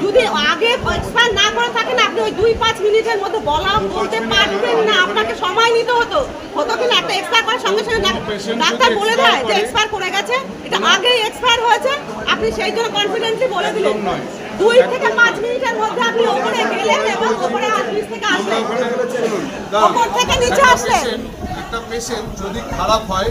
যদি আগে এক্সপায়ার না করে থাকেন আপনি ওই 2-5 মিনিটের মধ্যে বলতে পারবেন না, আপনাকে সময় নিতে হতো কিনা একটা এক্সপায়ার করার সঙ্গে সঙ্গে ডাক্তার বলে দেয় যে এক্সপায়ার করে গেছে, এটা আগেই এক্সপায়ার হয়েছে, আপনি সেই জন্য কনফিডেন্টলি বলে দিলেন 2 থেকে 5 মিনিটের মধ্যে আপনি ওপরে গেলেন এবং ওপরে অফিস থেকে আসলেন, ওপর থেকে নিচে আসলেন। একটা পেশেন্ট যদি খারাপ হয়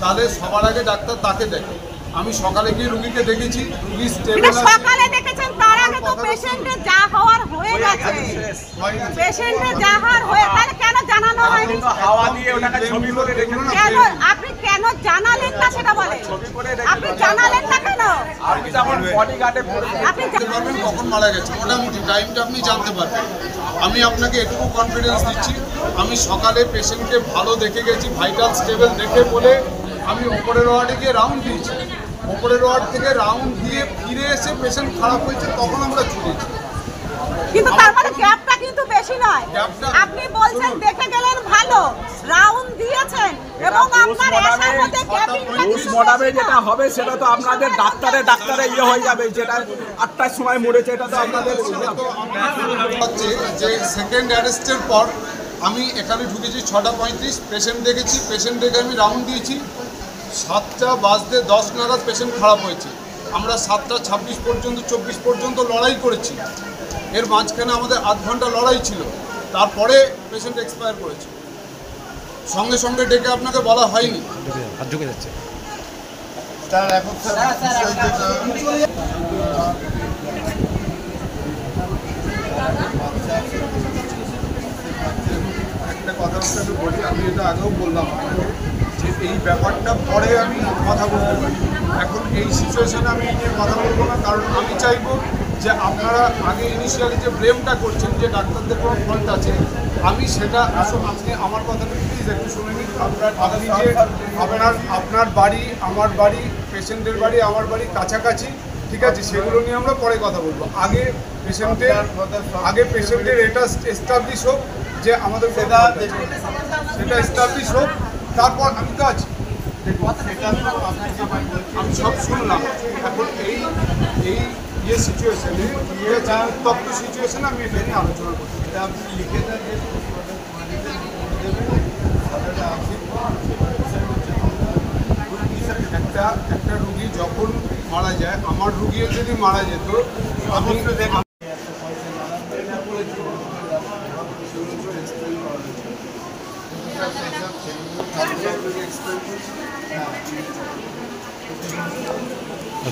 তাহলে সবার আগে ডাক্তার তাকে দেখে। আমি সকালে গিয়ে রোগীকে দেখেছি, রোগী স্টেবল আছে। সকালে দেখেছেন, তার আগে তো পেশেন্টের যা হওয়ার হয়ে গেছে, পেশেন্টের যা হওয়ার হয়ে, তাহলে কেন জানানো হয়নি? হাওয়া দিয়ে ওটাকে ছবি করে রেখে কেন আপনি কেন জানালেন না সেটা বলেন? আপনি জানালেন না কেন? আপনি যখন বডি গার্ডে আপনি জানতে পারবেন কখন মারা গেছে, মোটামুটি টাইমটা আপনি জানতে পারবেন। আমি আপনাকে এটুকু কনফিডেন্স দিচ্ছি, আমি সকালে পেশেন্টকে ভালো দেখে গেছি, ভাইটাল স্টেবল দেখে বলে আমি ওপরের ওয়ার্ডে গিয়ে রাউন্ড দিয়েছি। ওপরের ওয়ার্ড থেকে রাউন্ড দিয়ে ফিরে এসে পেশেন্ট খারাপ হয়েছে তখন আমরা ছুটেছি। কিন্তু তার মানে গ্যাপটা কিন্তু বেশি নয়। আপনি বলছেন দেখে গেলেন ভালো, রাউন্ড দিয়েছেন এবং আপনার আসার মধ্যে গ্যাপিংটা মডাবে যেটা হবে সেটা তো আপনাদের ডাক্তারে ইয়ে হয়ে যাবে, যেটা 8টার সময় মরেছে এটা তো আপনাদের হচ্ছে যে সেকেন্ড অ্যারেস্টের পর আমি এখানে ঢুকেছি 6:35, পেশেন্ট দেখেছি, পেশেন্ট দেখে আমি রাউন্ড দিয়েছি। 7:10 নাগাদ পেশেন্ট খারাপ হয়েছে, আমরা 7:26 পর্যন্ত 24 পর্যন্ত লড়াই করেছি। এর মাঝখানে আমাদের 8 ঘন্টা লড়াই ছিল, তারপরে পেশেন্ট এক্সপায়ার করেছে। সঙ্গে সঙ্গে ডেকে আপনাকে বলা হয়নি। একটা কথা আমি বলি, আমি এটা আগেও বললাম যে এই ব্যাপারটা পরে আমি কথা বলতে পারি, এখন এই সিচুয়েশনে আমি নিয়ে কথা বলবো না। কারণ আমি চাইবো যে আপনারা আগে ইনিশিয়ালি যে ব্লেমটা করছেন যে ডাক্তারদের কোনো ফল্ট আছে, আমি সেটা আপনি আমার কথাটা প্লিজ একটু শুনে নিন। আপনি যে আপনার বাড়ি, আমার বাড়ি, পেশেন্টের বাড়ি, আমার বাড়ি কাছাকাছি, ঠিক আছে, সেগুলো নিয়ে আমরা পরে কথা বলবো। আগে পেশেন্টের এটা এস্টাবলিশ হোক যে আমাদের সেটা এস্টাবলিশ হোক, তারপর আমি তো আছি, আমি সব শুনলাম। এখন এই সিচুয়েশনে, উত্তপ্ত সিচুয়েশনে আমি এটা নিয়ে আলোচনা করছি। এটা আপনি লিখে দেন, একটা রুগী যখন মারা যায়, আমার রুগীও যদি মারা যেত, আমি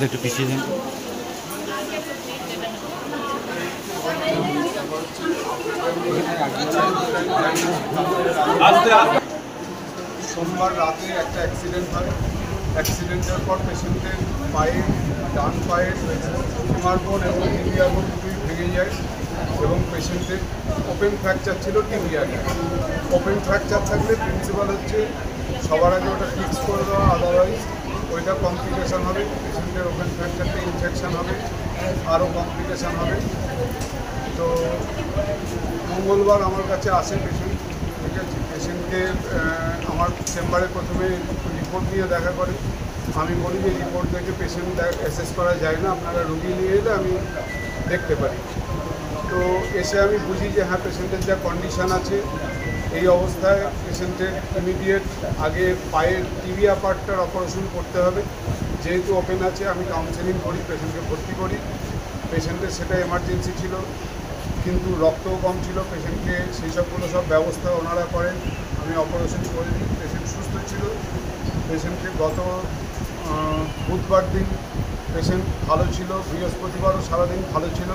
একটু পিছিয়ে দিন। সোমবার রাতে একটা অ্যাক্সিডেন্ট হয়, অ্যাক্সিডেন্টের পর পেশেন্টের ডান পায়ের ফিমার বোন এবং টিবিয়া বোন দুটোই ভেঙে যায় এবং পেশেন্টের ওপেন ফ্র্যাকচার ছিল টিবিয়াটা। ওপেন ফ্র্যাকচার থাকলে প্রিন্সিপাল হচ্ছে সবার আগে ওটা ফিক্স করে দেওয়া, আদারওয়াইজ ওইটা কমপ্লিকেশান হবে, পেশেন্টের ওপেন ফ্র্যাকচারটা ইনফেকশান হবে, আরও কমপ্লিকেশান হবে। তো মঙ্গলবার আমার কাছে আসে পেশেন্ট, ঠিক আছে, পেশেন্টকে আমার চেম্বারে প্রথমে রিপোর্ট নিয়ে দেখা করে। আমি বলি যে রিপোর্ট দেখে পেশেন্ট অ্যাসেস করা যায় না, আপনারা রুগী নিয়ে এলে আমি দেখতে পারি। তো এসে আমি বুঝি যে হ্যাঁ, পেশেন্টের যা কন্ডিশান আছে, এই অবস্থায় পেশেন্টের ইমিডিয়েট আগে পায়ের টিবিয়া পার্টটার অপারেশন করতে হবে। যেহেতু ওপেন আছে, আমি কাউন্সেলিং করি, পেশেন্টকে ভর্তি করি। পেশেন্টের সেটা এমার্জেন্সি ছিল, কিন্তু রক্তও কম ছিল পেশেন্টকে, সেই সবগুলো সব ব্যবস্থা ওনারা করেন। আমি অপারেশন করে দিই। পেশেন্ট সুস্থ ছিল। পেশেন্টকে গত বুধবার দিন পেশেন্ট ভালো ছিল, বৃহস্পতিবারও সারাদিন ভালো ছিল।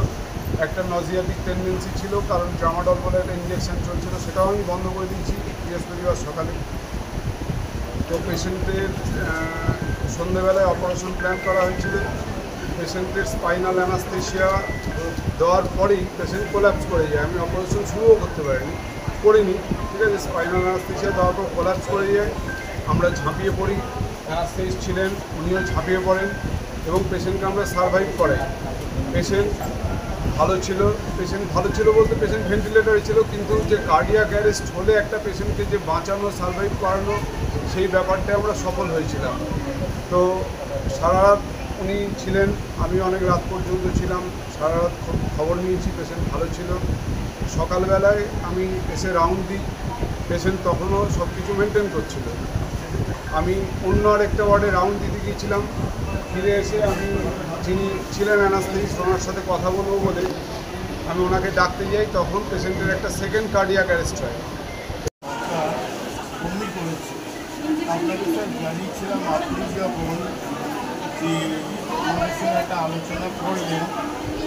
একটা নজিয়াটিক টেন্ডেন্সি ছিল, কারণ ট্রামাডল বলে একটা ইঞ্জেকশন চলছিল, সেটাও আমি বন্ধ করে দিয়েছি বৃহস্পতিবার সকালে। তো পেশেন্টের সন্ধ্যেবেলায় অপারেশন প্ল্যান করা হয়েছিল। পেশেন্টের স্পাইনাল অ্যানাস্থেশিয়া দেওয়ার পরেই পেশেন্ট কোল্যাপস করে যায়। আমি অপারেশন শুরুও করতে করিনি, ঠিক আছে। স্পাইনাল অ্যানাস্থেশিয়া দেওয়ার পর কোল্যাপস করে যায়। আমরা ঝাঁপিয়ে পড়ি, অ্যানাস্থেসিস্ট ছিলেন, উনিও ঝাঁপিয়ে পড়েন এবং পেশেন্টকে আমরা সারভাইভ করাই। পেশেন্ট ভালো ছিল বলতে পেশেন্ট ভেন্টিলেটরে ছিল, কিন্তু যে কার্ডিয়াক অ্যারেস্ট হলে একটা পেশেন্টকে যে বাঁচানো, সারভাইভ করানো, সেই ব্যাপারটা আমরা সফল হয়েছিলাম। তো সারা রাত উনি ছিলেন, আমি অনেক রাত পর্যন্ত ছিলাম, সারা রাত খবর নিয়েছি। পেশেন্ট ভালো ছিল। সকালবেলায় আমি এসে রাউন্ড দিই, পেশেন্ট তখনও সব কিছু মেনটেন করছিল। আমি অন্য আরেকটা ওয়ার্ডে রাউন্ড দিতে গিয়েছিলাম। ফিরে এসে আমি যিনি ছিলেন অ্যানাস্থেসিস্ট, ওনার সাথে কথা বলবো বলে আমি ওনাকে ডাকতে যাই। তখন পেশেন্টের একটা সেকেন্ড কার্ডিয়াক অ্যারেস্ট হয়। বমি করেছে। আপনাকে স্যার জানিয়েছিলাম, আপনি যখন যে আমাদের সঙ্গে একটা আলোচনা করলেন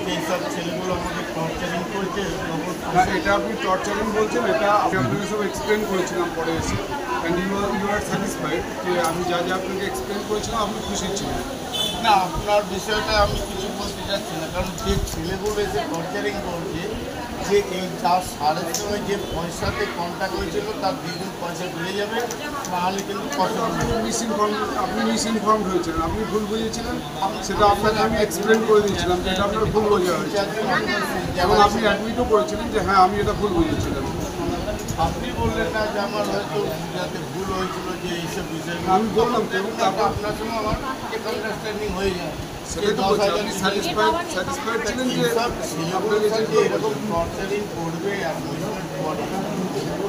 যে এইসব ছেলেগুলো আমাকে টর্চারিং করছে, তখন এটা আপনি টর্চারিং বলছেন, এটা আমি আপনাকে সব এক্সপ্লেন করেছিলাম পরে এসে, অ্যান্ড ইউ আর স্যাটিসফাইড যে আমি যা আপনাকে এক্সপ্লেন করেছিলাম আপনি খুশি ছিলেন। না, আপনার বিষয়টা আমি কিছু বলতে চাচ্ছি না, কারণ যে ছেলেগুলো এসে টর্চারিং করছে, যে এই যার সারের সঙ্গে যে পয়সাতে কন্ট্যাক্ট হয়েছিল তার দ্বিগুণ পয়সা বেড়ে যাবে, নাহলে কিন্তু পয়সা আপনি মিসইনফর্মড হয়েছিলেন, আপনি ভুল বুঝেছিলেন। সেটা আপনাকে আমি এক্সপ্লেন করে দিয়েছিলাম যে এটা আপনার ভুল বোঝা হয়েছে, এবং আপনি অ্যাডমিটও করেছিলেন যে হ্যাঁ আমি এটা ভুল বুঝেছিলাম। আপনি বললেন না যে আমার হয়তো যাতে ভুল হয়েছিল যে এইসব বিষয় আমি বললাম তো, এবং তারপর আপনার সঙ্গে আমার এক আন্ডারস্ট্যান্ডিং হয়ে যায়। সেটাই তো বলছি, আপনি স্যাটিসফাইড ছিলেন যে আপনাকে যে এরকম টর্চারিং করবে অ্যাডমিশনের পরে,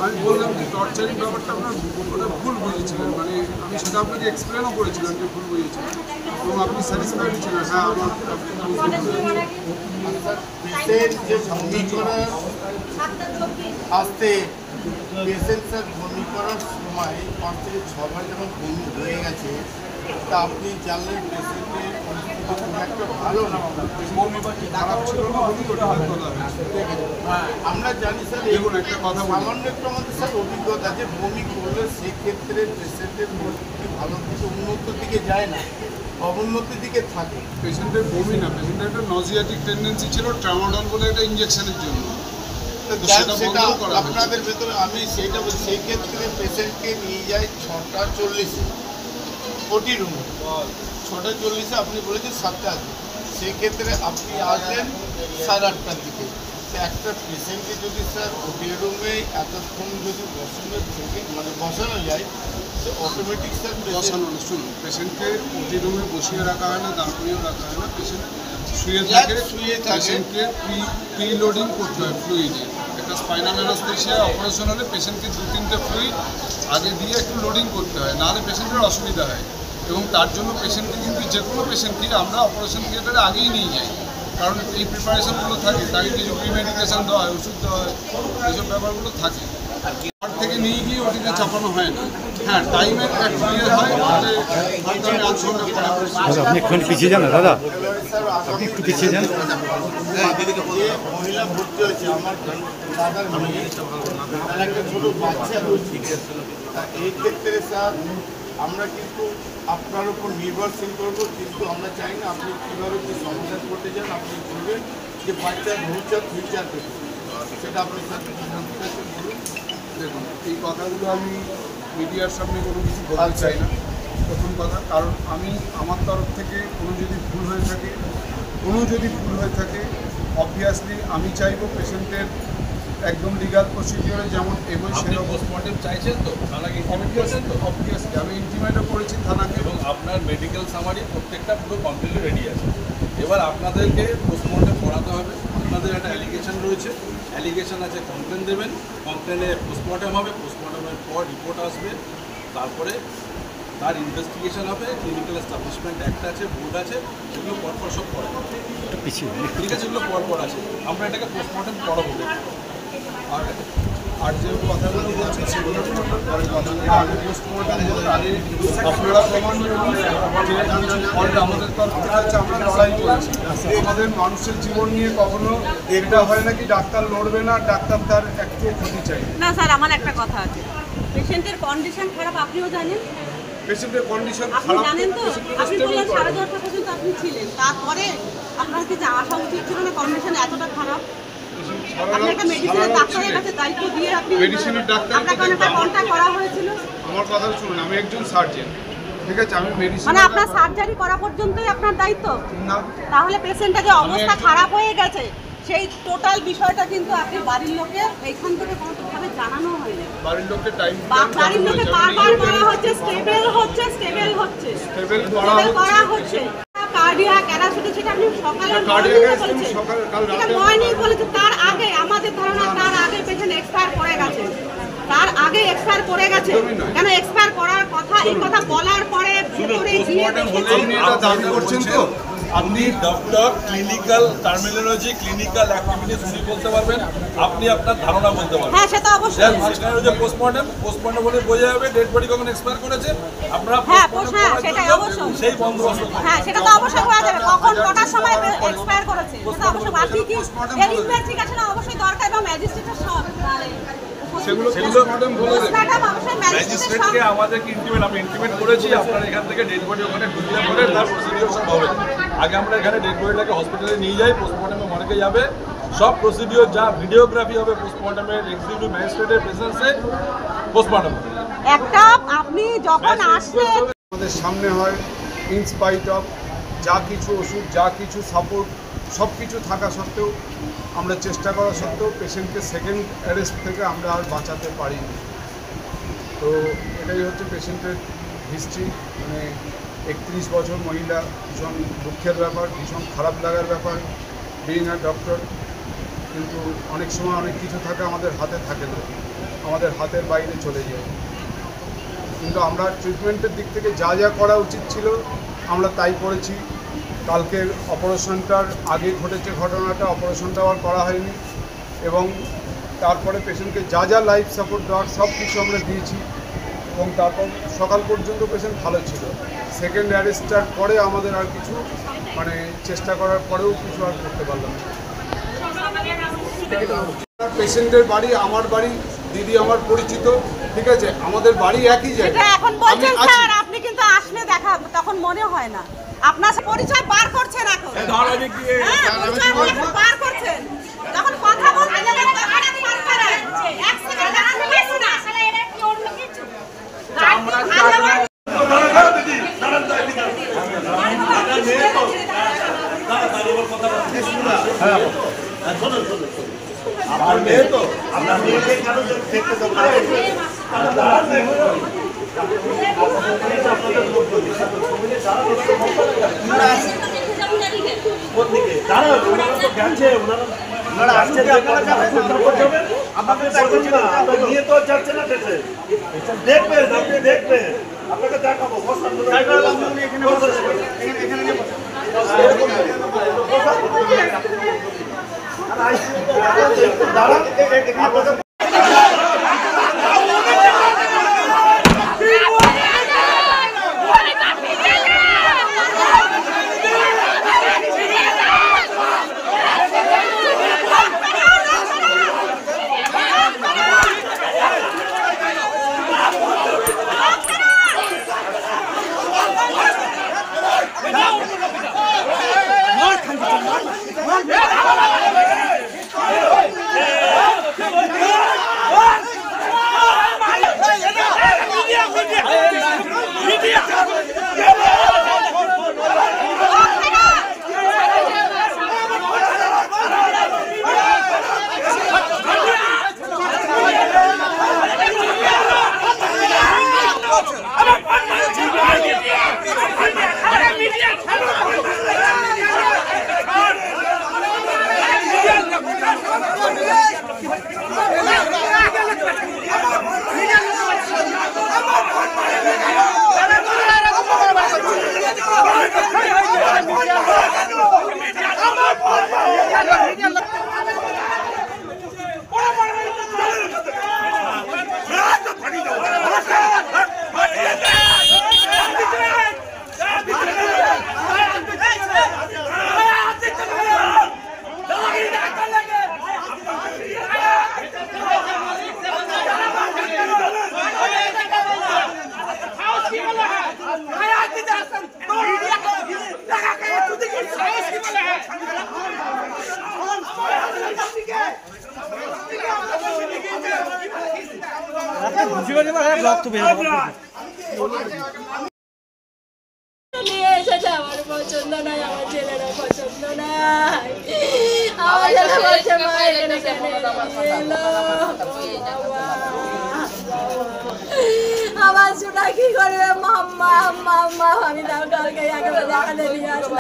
আমি বললাম যে টর্চারিং ব্যাপারটা আপনার ওটা ভুল বুঝেছিলেন, মানে আমি সেটা আপনাকে এক্সপ্লেনও করেছিলাম যে ভুল বুঝেছিলেন, এবং আপনি স্যাটিসফাইড ছিলেন হ্যাঁ আমার পেশেন্ট যে বমি করার আসতে পেশেন্ট স্যার বমি করার সময় 5 থেকে 6 বার যখন বমি হয়ে গেছে, তা আপনি জানলেন পেশেন্টের পরিস্থিতি খুব একটা ভালো না, খারাপ ছিল না, বমি করতে কথা হয়েছে। আমরা জানি স্যার দেখুন একটা কথা বলি, সামান্য একটু আমাদের স্যার অভিজ্ঞতা যে বমি করলে সেক্ষেত্রে পেশেন্টের পরিস্থিতি ভালো দিকে উন্নতির দিকে যায় না, অবনতির দিকে থাকে। পেশেন্টের বমি না, পেশেন্টের একটা নজিয়াটিক টেন্ডেন্সি ছিল ট্রামাডল বলে একটা ইঞ্জেকশনের জন্য, তো সেটা আপনাদের ভেতরে আমি সেইটা বলছি। সেই ক্ষেত্রে পেশেন্টকে নিয়ে যাই 6:40 ওটি রুমে, 6:40 আপনি বলেছেন 7টা আসবে, সেক্ষেত্রে আপনি আসলেন 8:30টার দিকে। তো একটা পেশেন্টকে যদি স্যার ওটি রুমে এতক্ষণ যদি বসানো যায়, সে অটোমেটিক স্যার বসানো না, শুনুন, পেশেন্টকে ওটি রুমে বসিয়ে রাখা হয় না, দাঁড় করিয়েও রাখা হয় না, পেশেন্ট শুয়ে থাকে। পেশেন্টকে প্রি লোডিং করতে হয় ফ্লুইডে। একটা স্পাইনাল অ্যানাস্থেশিয়া অপারেশন হলে পেশেন্টকে 2-3টে ফ্লুইড আগে দিয়ে একটু লোডিং করতে হয়, নাহলে পেশেন্টের অসুবিধা হয়। এবং তার জন্য পেশেন্টকে কিন্তু যে কোনো পেশেন্টকে আমরা অপারেশন থিয়েটারে আগেই নিয়ে যাই, কারণ এই প্রিপারেশনগুলো থাকে, তাকে কিছু প্রি মেডিকেশন দেওয়া হয়, ওষুধ দেওয়া হয়, এইসব ব্যাপারগুলো থাকে। ঘর থেকে নিয়ে গিয়ে ওটিতে চাপানো হয় না। হ্যাঁ, টাইমের একটু ইয়ে হয়, আপনি একটু পিছিয়ে যান না দাদা, আপনি একটু পিছিয়ে যান। যে মহিলা ভর্তি হয়েছে আমার দাদার মেয়ে, তার একটা ছোটো বাচ্চা রয়েছে, তা এই ক্ষেত্রে স্যার আমরা কিন্তু আপনার উপর নির্ভরশীল করব, কিন্তু আমরা চাই না আপনি কীভাবে কি সমাধান করতে চান আপনি বলবেন, যে বাচ্চার ভবিষ্যৎ ফিউচার পেতে, সেটা আপনি স্যার বলুন। দেখুন, এই কথাগুলো আমি মিডিয়ার সামনে কোনো কিছু বলতে চাই না, প্রথম কথা। কারণ আমি আমার তরফ থেকে কোনো যদি ভুল হয়ে থাকে অবভিয়াসলি আমি চাইবো পেশেন্টের একদম লিগাল প্রসিডিওরে যেমন এগোয় সেরকম। পোস্টমর্টেম চাইছেন তো? থানাকে অবভিয়াসলি আমি ইন্টিমেটও করেছি থানাকে, এবং আপনার মেডিকেল সামারি প্রত্যেকটা পুরো কমপ্লিটলি রেডি আছে। এবার আপনাদেরকে পোস্টমর্টেম করাতে হবে। আপনাদের একটা অ্যালিগেশন রয়েছে, অ্যালিগেশন আছে, কমপ্লেন দেবেন, কমপ্লেনে পোস্টমর্টেম হবে, পোস্টমর্টেমের পর রিপোর্ট আসবে, তারপরে তার ইনভেস্টিগেশন হবে। ক্লিনিক্যাল এস্টাবলিশমেন্ট অ্যাক্ট আছে, বোর্ড আছে, সেগুলো পরপর সব করা ঠিক আছে, এগুলো পরপর আছে। আমরা এটাকে পোস্টমর্টেম করাবো। আর আর যে কথাগুলো বলছেন সেগুলো পরে কথা আগে পোস্টমর্টম আগে আপনারা প্রমাণ ফলটা আমাদের তরফ থেকে হচ্ছে আমরা লড়াই করেছি। আমাদের মানুষের জীবন নিয়ে কখনো এটা হয় নাকি ডাক্তার লড়বে না, ডাক্তার তার একটু ক্ষতি চাই না। স্যার আমার একটা কথা আছে, পেশেন্টের কন্ডিশন খারাপ আপনিও জানেন, পেশেন্টের কন্ডিশন আপনি খারাপ জানেন তো, আপনি বললেন 10:30 পর্যন্ত আপনি ছিলেন, তারপরে আপনার কি আসা উচিত ছিল না কন্ডিশন এতটা খারাপ? আপনি একটা মেডিসিনের ডাক্তারের কাছে দায়িত্ব দিয়ে আপনি মেডিসিনের ডাক্তার আপনাকে অনেকটা কন্ট্যাক্ট করা হয়েছিল। আমার কথা শুনুন, আমি একজন সার্জন, ঠিক আছে, আমি মেডিসিন মানে আপনার সার্জারি করা পর্যন্তই আপনার দায়িত্ব না, তাহলে পেশেন্টের যে অবস্থা খারাপ হয়ে গেছে সেই টোটাল বিষয়টা কিন্তু আপনি বাড়ির লোকে এইখান থেকে কোনোভাবে জানানো হয়নি। বাড়ির লোককে টাইম বাড়ির লোকে বারবার বলা হচ্ছে স্টেবল হচ্ছে স্টেবল হচ্ছে স্টেবল করা হচ্ছে কার্ডিয়াক অ্যারাসিটি, সেটা আপনি সকালে মর্নিং বলেছেন, তার আগে আমাদের ধারণা তার আগে পেশেন্ট এক্সপায়ার করে গেছে, তার আগে এক্সপায়ার করে গেছে। কেন এক্সপায়ার করার কথা, এই কথা বলার পরে ভিতরে গিয়ে দাবি করছেন তো আপনি doctor, clinical terminology, clinical activities উনি বলতে পারবেন, আপনি আপনার ধারণা বলতে পারবেন। হ্যাঁ সেটা অবশ্যই, সেখানে যে পোস্টমর্টম বলে বোঝা যাবে ডেড বডি কখন এক্সপায়ার করেছে, আপনারা হ্যাঁ সেটাই অবশ্যই, সেই বন্দোবস্ত হ্যাঁ সেটা তো অবশ্যই করা যাবে, কখন কটার সময় এক্সপায়ার করেছে সেটা অবশ্যই বাকি কি এর ইনভেস্টিগেশন অবশ্যই দরকার এবং ম্যাজিস্ট্রেটের সব সেগুলো ম্যাজিস্ট্রেটকে আমাদেরকে আমি ইন্টিমেট করেছি, আপনারা এখান থেকে ডেড বডি ওখানে ঢুকিয়ে করে তার প্রসিডিওর সব হবে। আগে আমরা এখানে ডেড বডিটাকে হসপিটালে নিয়ে যাই, পোস্টমর্টমে মর্গে যাবে, সব প্রসিডিওর যা ভিডিওগ্রাফি হবে পোস্টমর্টমের এক্সিকিউটিভ ম্যাজিস্ট্রেটের প্রেজেন্সে পোস্টমর্টম একটা আপনি যখন আসলেন আমাদের সামনে হয় ইনস্পাইট অফ যা কিছু ওষুধ, যা কিছু সাপোর্ট, সব কিছু থাকা সত্ত্বেও আমরা চেষ্টা করা সত্ত্বেও পেশেন্টকে সেকেন্ড অ্যারেস্ট থেকে আমরা আর বাঁচাতে পারিনি। তো এটাই হচ্ছে পেশেন্টের হিস্ট্রি। মানে 31 বছর মহিলা, ভীষণ দুঃখের ব্যাপার, ভীষণ খারাপ লাগার ব্যাপার বিইং আ ডক্টর। কিন্তু অনেক সময় অনেক কিছু থাকে আমাদের হাতে থাকে না, আমাদের হাতের বাইরে চলে যায়। কিন্তু আমরা ট্রিটমেন্টের দিক থেকে যা যা করা উচিত ছিল আমরা তাই করেছি। কালকের অপারেশনটার আগে ঘটেছে ঘটনাটা, অপারেশনটাও আর করা হয়নি এবং তারপরে পেশেন্টকে যা যা লাইফ সাপোর্ট দেওয়ার সব কিছু আমরা দিয়েছি এবং তারপর সকাল পর্যন্ত পেশেন্ট ভালো ছিল। সেকেন্ড অ্যারেস্টার পরে আমাদের আর কিছু মানে চেষ্টা করার পরেও কিছু আর করতে পারলাম না। পেশেন্টের বাড়ি আমার বাড়ি, দিদি আমার পরিচিত, ঠিক আছে, আমাদের বাড়ি একই জায়গায়। এখন বলছেন স্যার আপনি কিন্তু আসলে দেখা তখন মনে হয় না, আপনার পরিচয় বার করছেন এখন, বার করছেন যখন কথা বলতে যাবেন এক সেকেন্ড দাঁড়াতে পারছি না, এটা কি অন্য কিছু আমার মেয়ে তো আপনার মেয়েকে কেন দেখতে দেবো দেখবেন, আপনি দেখবেন, আপনাকে দেখাবো দাঁড়ান। নিয়ে এসেছে, আমার পছন্দ নাই, আমার ছেলেরও পছন্দ নাই। আমার ছেলে বলছে মা এখানে কেন এলো? আমার সোনা কি করবে? মাম্মা মাম্মা, আমি তাও কালকে একেবারে দেখাতে নিয়ে আসবো।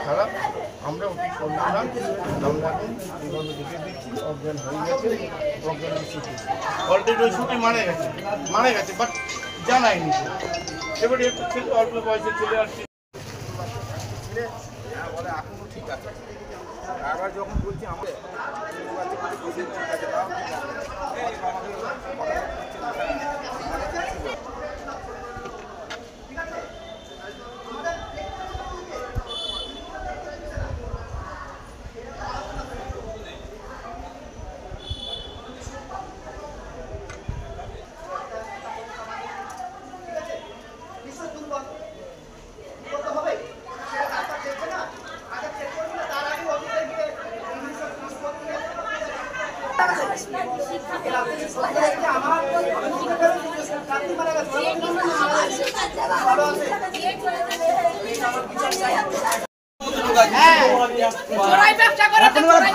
খারাপ, আমরা অতি সন্ধান আমলাকে এইভাবে দেখে দিচ্ছি, অজ্ঞান হয়ে গেছে, অজ্ঞান অলরেডি ওই ছুটি মারা গেছে বাট জানায়নি। এবারে একটু ছেলে, অল্প বয়সের ছেলে আর এখনো ঠিক আছে, এবার যখন বলছি আমাদের ঠিক আছে তাও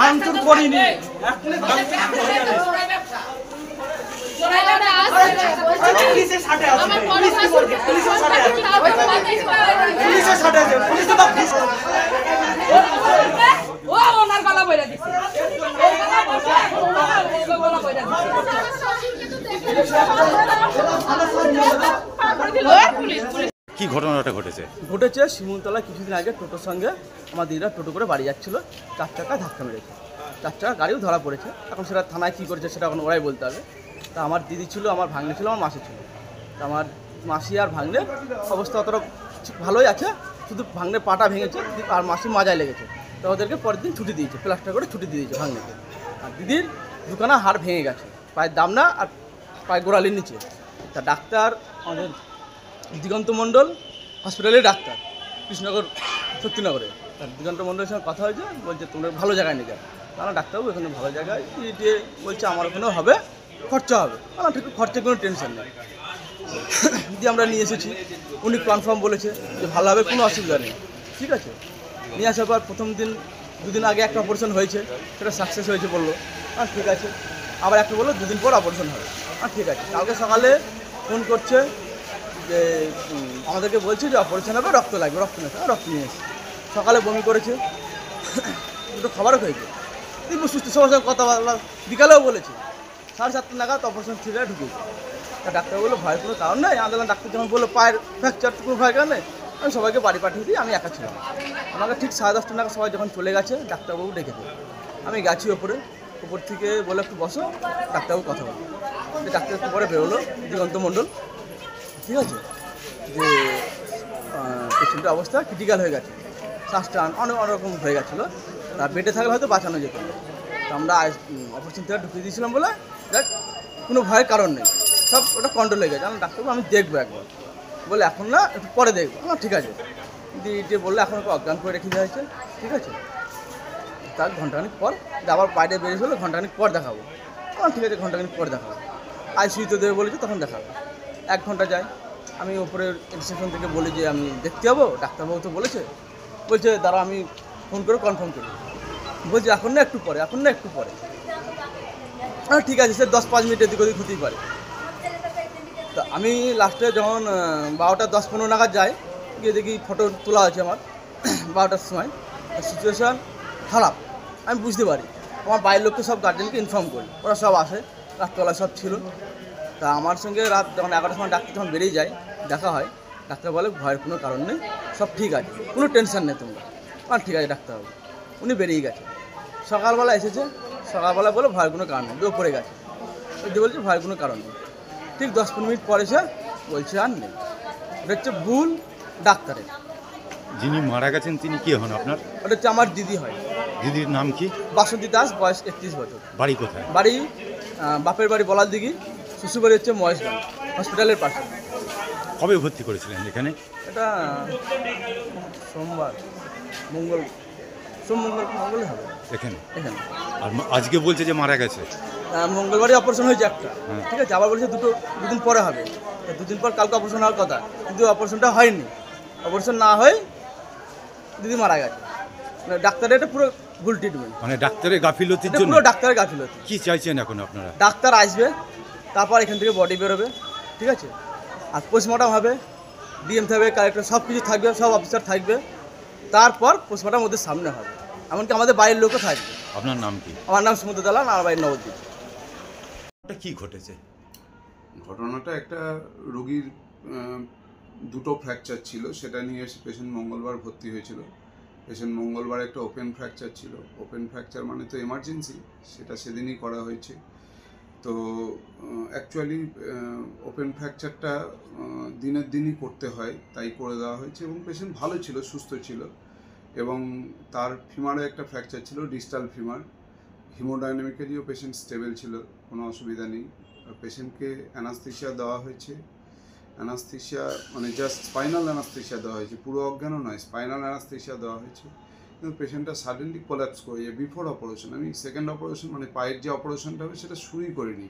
ভাঙচুর করিনি, পুলিশের সাথে আছে, পুলিশের সাথে আছে, পুলিশের সাথে আছে, পুলিশ তো ও ওনার গলা বইরা দিছে, গলা বইরা দিছে। কি ঘটনাটা ঘটেছে? ঘটেছে শিমুলতলা কিছুদিন আগে টোটোর সঙ্গে আমার দিদিরা টোটো করে বাড়ি যাচ্ছিল, 4 চাকা ধাক্কা মেরেছে, 4 চাকা গাড়িও ধরা পড়েছে। এখন সেটা থানায় কী করেছে সেটা এখন ওরাই বলতে হবে। তা আমার দিদি ছিল, আমার ভাগ্নে ছিল, আমার মাসি ছিল। তা আমার মাসি আর ভাগ্নের অবস্থা অতটা ভালোই আছে, শুধু ভাগ্নের পাটা ভেঙেছে আর মাসি মাজায় লেগেছে। তা ওদেরকে পরের দিন ছুটি দিয়েছে, প্লাস্টার করে ছুটি দিয়ে দিয়েছে ভাগ্নেকে। আর দিদির দুখানা হাড় ভেঙে গেছে, পায়ের দামনা আর পায়ের গোড়ালির নিচে। তা ডাক্তার আমাদের দিগন্ত মণ্ডল হসপিটালের ডাক্তার, কৃষ্ণনগর শক্তিনগরে। তার দিগন্ত মণ্ডলের সঙ্গে কথা হয়েছে, বলছে তোমরা ভালো জায়গায় নিয়ে যাও। তারা ডাক্তারবাবু এখানে ভালো জায়গায় দিয়ে বলছে আমার ওখানেও হবে, খরচা হবে। আমার ঠিক খরচের কোনো টেনশন নেই। দিয়ে আমরা নিয়ে এসেছি, উনি কনফার্ম বলেছে যে ভালো হবে, কোনো অসুবিধা নেই। ঠিক আছে, নিয়ে আসার পর প্রথম দিন 2 দিন আগে একটা অপারেশন হয়েছে, সেটা সাকসেস হয়েছে বললো। আর ঠিক আছে, আবার একটা বললো 2 দিন পর অপারেশন হবে। আর ঠিক আছে, কালকে সকালে ফোন করছে যে আমাদেরকে বলছে যে অপারেশন হবে, রক্ত লাগবে, রক্ত নেই, রক্ত নিয়ে এসে সকালে বমি করেছে, দুটো খাবারও খেয়েছে, কিন্তু সুস্থ সবার সঙ্গে কথা বলা। বিকালেও বলেছে 7:30 নাগাদ অপারেশন থিয়েটারে ঢুকেছে। তা ডাক্তার বললো ভয়ের কোনো কারণ নেই। আমাদের ডাক্তার যখন বললো পায়ের ফ্র্যাকচার, কোনো ভয় কারণ নেই। আমি সবাইকে বাড়ি পাঠিয়ে দিই, আমি একা ছিলাম। আমাকে ঠিক 10:30 নাগাদ সবাই যখন চলে গেছে, ডাক্তারবাবু ডেকেছে। আমি গেছি উপর থেকে বলে একটু বসো, ডাক্তারবাবু কথা বলো। ডাক্তার একটু পরে বেরোলো দিগন্ত মণ্ডল, ঠিক আছে, যে পেশেন্টের অবস্থা ক্রিটিক্যাল হয়ে গেছে, শ্বাসটা অন্যরকম হয়ে গেছিলো। তা বেডে থাকলে হয়তো বাঁচানো যেত। তো আমরা অপারেশন থিয়েটারে ঢুকিয়ে দিয়েছিলাম বলে দেখ কোনো ভয়ের কারণ নেই, সব ওটা কন্ট্রোল হয়ে গেছে। আমি ডাক্তারবাবু আমি দেখবো একবার, বলে এখন না, একটু পরে দেখবো। আমার ঠিক আছে, দিয়ে বললে এখন ওকে অজ্ঞান করে রেখে দেওয়া হয়েছে। ঠিক আছে, তার ঘন্টাখানিক পর আবার বাইরে বেরিয়ে হলে ঘন্টাখানিক পর দেখাবো। আমার ঠিক আছে, ঘন্টাখানিক পর দেখাবো। আইসিইউতে দেবে বলেছে, তখন দেখাবো। 1 ঘন্টা যায়, আমি ওপরের রিসেপশন থেকে বলি যে আমি দেখতে যাবো, ডাক্তারবাবু তো বলছে দাঁড়া আমি ফোন করে কনফার্ম করি। বলছে এখন না একটু পরে, এখন না একটু পরে। হ্যাঁ ঠিক আছে, সে 10-5 মিনিট এদিক ওদিক হতেই পারে। তো আমি লাস্টে যখন 12টা 10-15 নাগাদ যাই, গিয়ে দেখি ফটো তোলা আছে আমার 12টার সময়। সিচুয়েশান খারাপ আমি বুঝতে পারি। আমার বাইরের লোককে সব গার্জেনকে ইনফর্ম করি, ওরা সব আসে, রাত্রবেলা সব ছিল। তা আমার সঙ্গে রাত যখন 11টার সময় ডাক্তার যখন বেরিয়ে যায়, দেখা হয়, ডাক্তার বলে ভয়ের কোনো কারণ নেই, সব ঠিক আছে, কোনো টেনশন নেই তোমরা। আর ঠিক আছে ডাক্তারবাবু, উনি বেরিয়ে গেছে। সকালবেলা এসেছে, সকালবেলা বলে ভয়ের কোনো কারণ নেই, পড়ে গেছে। ওই বলছে ভয়ের কোনো কারণ নেই। ঠিক 10-15 মিনিট পরে এসে বলছে আর নেই। এটা হচ্ছে ভুল ডাক্তারের। যিনি মারা গেছেন তিনি কি হন আপনার? ওটা হচ্ছে আমার দিদি হয়। দিদির নাম কি? বাসন্তী দাস, বয়স 31 বছর। বাড়ি কোথায়? বাড়ি বাপের বাড়ি বলার দিঘি, শ্বশুর বাড়ি হচ্ছে মহেশগঞ্জ হসপিটালের পাশে। কবে ভর্তি করেছিলেন এখানে? এটা সোমবার, মঙ্গল হবে এখানে। এখানে। আর আজকে বলছে যে মারা গেছে। মঙ্গলবারই অপারেশন হয়েছে একটা, হ্যাঁ। ঠিক আছে। আবার বলছে দুদিন পরে হবে। দুদিন পর কালকে অপারেশন হওয়ার কথা, কিন্তু অপারেশনটা হয়নি। অপারেশন না হয় দিদি মারা গেছে। মানে ডাক্তারের এটা পুরো ভুল ট্রিটমেন্ট, মানে ডাক্তারের গাফিলতির এটা জন্য। পুরো ডাক্তারের গাফিলতি। কি চাইছেন এখন আপনারা? ডাক্তার আসবে, তারপর এখান থেকে বডি বেরোবে, ঠিক আছে। আর পোস্টমর্টম হবে, ডিএম থাকবে, কালেক্টর, সব কিছু থাকবে, সব অফিসার থাকবে। তারপর পোস্টমর্টম ওদের সামনে হবে, এমনকি আমাদের বাইরের লোকও থাকবে। আপনার নাম কি? আমার নাম সমুদ্র দালাল, আমার বাড়ি নবদ্বীপ। কি ঘটেছে? ঘটনাটা একটা রোগীর দুটো ফ্র্যাকচার ছিল, সেটা নিয়ে এসে পেশেন্ট মঙ্গলবার ভর্তি হয়েছিল। পেশেন্ট মঙ্গলবার একটা ওপেন ফ্র্যাকচার ছিল। ওপেন ফ্র্যাকচার মানে তো এমার্জেন্সি, সেটা সেদিনই করা হয়েছে। তো অ্যাকচুয়ালি ওপেন ফ্র্যাকচারটা দিনের দিনই করতে হয়, তাই করে দেওয়া হয়েছে। এবং পেশেন্ট ভালো ছিল, সুস্থ ছিল, এবং তার ফিমারে একটা ফ্র্যাকচার ছিল, ডিস্টাল ফিমার। হিমোডাইনামিক্যালিও পেশেন্ট স্টেবল ছিল, কোনো অসুবিধা নেই। পেশেন্টকে অ্যানাস্থেশিয়া দেওয়া হয়েছে। অ্যানাস্থেশিয়া মানে জাস্ট স্পাইনাল অ্যানাস্থেশিয়া দেওয়া হয়েছে, পুরো অজ্ঞানও নয়, স্পাইনাল অ্যানাস্থেশিয়া দেওয়া হয়েছে। কিন্তু পেশেন্টটা সাডেনলি কোল্যাপস করে যায় বিফোর অপারেশন। আমি সেকেন্ড অপারেশন মানে পায়ের যে অপারেশনটা হবে সেটা শুরুই করিনি।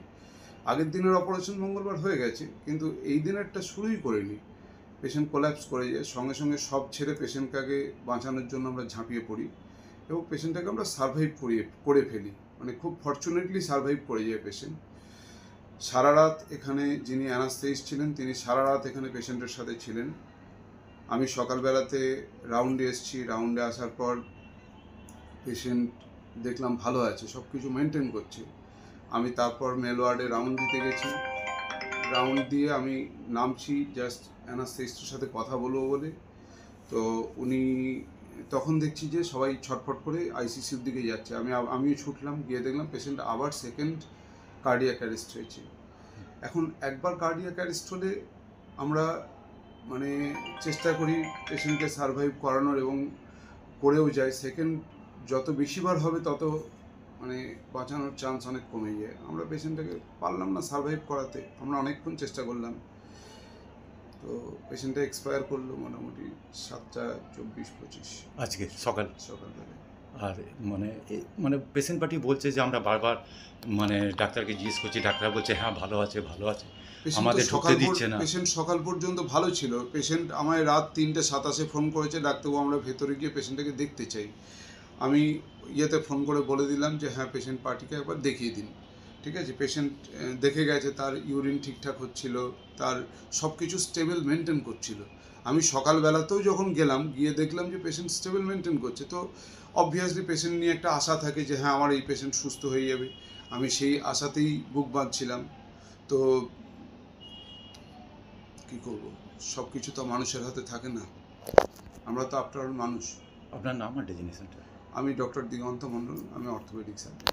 আগের দিনের অপারেশন মঙ্গলবার হয়ে গেছে, কিন্তু এই দিনেরটা শুরুই করিনি। পেশেন্ট কোল্যাপস করে যায়, সঙ্গে সঙ্গে সব ছেড়ে পেশেন্টটাকে বাঁচানোর জন্য আমরা ঝাঁপিয়ে পড়ি এবং পেশেন্টটাকে আমরা সারভাইভ করে ফেলি। মানে খুব ফর্চুনেটলি সারভাইভ করে যায় পেশেন্ট। সারা রাত এখানে যিনি অ্যানাস্থেটিস্ট ছিলেন তিনি সারা রাত এখানে পেশেন্টের সাথে ছিলেন। আমি সকালবেলাতে রাউন্ডে এসেছি, রাউন্ডে আসার পর পেশেন্ট দেখলাম ভালো আছে, সব কিছু মেনটেন করছে। আমি তারপর মেল ওয়ার্ডে রাউন্ড দিতে গেছি। রাউন্ড দিয়ে আমি নামছি জাস্ট অ্যানাস্থেটিস্টের সাথে কথা বলবো বলে। তো উনি তখন দেখছি যে সবাই ছটফট করে আইসিসির দিকে যাচ্ছে। আমিও ছুটলাম, গিয়ে দেখলাম পেশেন্ট আবার সেকেন্ড কার্ডিয়াক অ্যারেস্ট হয়েছে। এখন একবার কার্ডিয়াক অ্যারেস্ট হলে আমরা মানে চেষ্টা করি পেশেন্টকে সারভাইভ করানোর এবং করেও যায়। সেকেন্ড যত বেশিবার হবে তত মানে বাঁচানোর চান্স অনেক কমে যায়। আমরা পেশেন্টটাকে পারলাম না সারভাইভ করাতে, আমরা অনেকক্ষণ চেষ্টা করলাম। তো পেশেন্টটা এক্সপায়ার করলো মোটামুটি 7:24-25 আজকে সকালবেলায়। আর মানে পেশেন্ট পার্টি বলছে যে আমরা বারবার মানে ডাক্তারকে জিজ্ঞেস করছি, ডাক্তার বলছে হ্যাঁ ভালো আছে ভালো আছে, আমাদের ঢুকতে দিচ্ছে না। পেশেন্ট সকাল পর্যন্ত ভালো ছিল। পেশেন্ট আমায় রাত 3:27 ফোন করেছে, ডাক্তারবাবু আমরা ভেতরে গিয়ে পেশেন্টটাকে দেখতে চাই। আমি ফোন করে বলে দিলাম যে হ্যাঁ পেশেন্ট পার্টিকে একবার দেখিয়ে দিন। ঠিক আছে, পেশেন্ট দেখে গেছে, তার ইউরিন ঠিকঠাক হচ্ছিল, তার সব কিছু স্টেবল মেনটেন করছিল। আমি সকালবেলাতেও যখন গেলাম, গিয়ে দেখলাম যে পেশেন্ট স্টেবল মেনটেন করছে। তো অবভিয়াসলি পেশেন্ট নিয়ে একটা আশা থাকে যে হ্যাঁ আমার এই পেশেন্ট সুস্থ হয়ে যাবে। আমি সেই আশাতেই বুক বাঁধছিলাম। তো কী করব, সব কিছু তো মানুষের হাতে থাকে না, আমরা তো আফটার অল মানুষ। আপনার নাম আর ডেজিনেশনটা? আমি ডক্টর দিগন্ত মণ্ডল, আমি অর্থোপেডিক সার্জন।